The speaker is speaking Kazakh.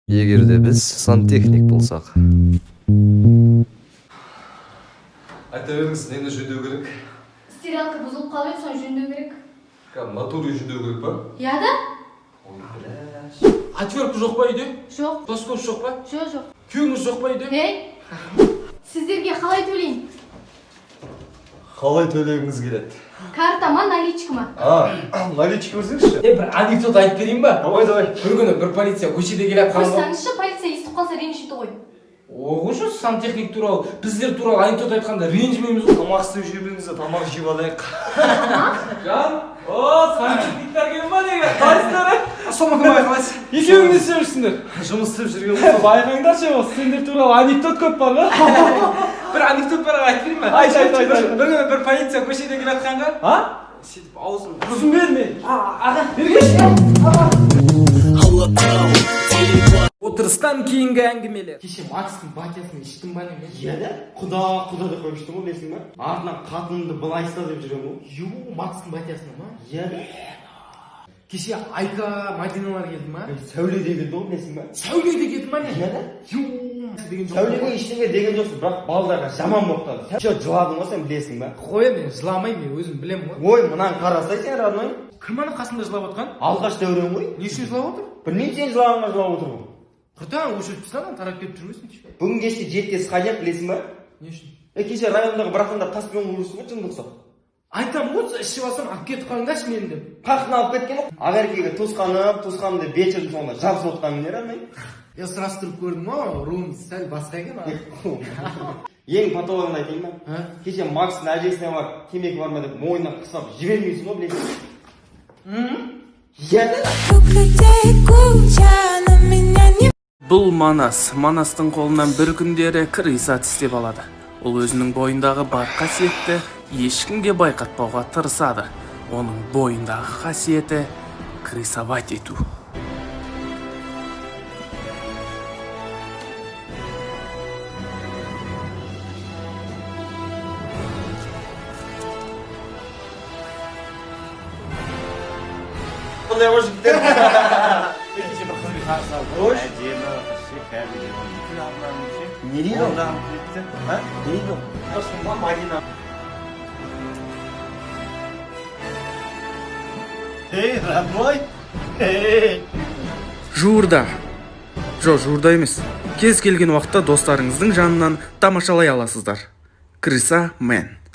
Егерде біз сантехник болсақ. Айта беріңіз, нені жөндеу керек? Стиралка бұзылып қалып, соны жөндеу керек. Моторы жөндеу керек па? Я да? Ой, біляш. Отвертка жоқ па үйде? Жоқ. Плоскость жоқ па? Жоқ. Күйіңіз жоқ па үйде? Сіздерге қалай төлейін? Қалай төлегіңіз келеді? Карта ма, наличка ма? Наличка көрсеңізші. Бір анекдот айтып берейін ба? Давай. Бір күні бір полиция көшеде келе жатқан. Қойсаңызшы, полиция естіп қалса ренжиді ғой. Оғышы сантехник туралы, біздер туралы анекдот айтқанда ренжімейміз ғой. Тамақ істеп жүрмеңіз, тамақ жеп алайық. Жан, сантехниктер келін ба деген, қалайсыңдар? Сомака байқалайсың. Екеуің не істеп жүрсіңдер? Жұмыс істеп жүрген болса. Байқаңдаршы, сендер туралы анекдот көп бар ғой. Бір анекдот бар айтып берейін ба? Айт. Бір күні бір полиция көшеде келе жатқанға. Сөйтіп аузын Түсінбедім мен. Аға, бергеші. Отырыстан кейінгі әңгімелер. Кеше Макстың батясын іштім ба неме? Еді? Құда деп қоймыштым ғой, білесің ба? Артынан қатынымды былай ұста деп жүрем ғой. Ю, Макстың батясына ма? Еді? Кеше Айка Мадиналар келді ма? Сәуле деген ғой, білесің ба? Сәуле де келді ма не? Еді? Ю, деген жоқ. Сәулеге ештеңе деген жоқсың, бірақ балдарға жаман боқтады. Сәуле жыладың ғой сен, білесің ба? Қой, мен жыламаймын, мен өзім білем ғой. Ой, мынаны қарасай сен, родной. Кім ана қасында жылап отқан? Алғаш дәурен ғой. Не үшін жылап отыр? Білмеймін, сен жылағанға жылап отыр ғой. Құртаң өшіріп тастаған, тарап кетіп жүрмесін типа. Бүгін кеште жетте сқанияқ, білесің ба? Не үшін? Кеше райондағы брахандар таспен ұрысты ғой, жынды ұқсап. Айтам ғой, ішіп алсам алып кетіп қалыңдаршы мені деп. Қақын алып кеткен ғой. Ақеркеге тосқаным деп бет жүрдім, соңында жабысып отқанын не родной? Я сұрастырып көрдім ғой, руым сәл басқа екен. Ең патологын айтайын ба? Кеше Макстың әжесіне бар, темекі бар ма деп мойнынан қысап жібермейсің ғой, білесің. Бұл Манас. Манастың қолынан бір күндері Криса тістеп алады. Ол өзінің бойындағы бар қасиетті ешкімге байқатпауға тырысады. Оның бойындағы қасиеті крисовать ету. Қандай қой жігіттер? Не дейді ол? Не дейді ол? Осыма Мадина. Эй, родной! Жуырда. Жоқ, жуырда емес. Кез келген уақытта достарыңыздың жанынан тамашалай аласыздар. Криса Мен.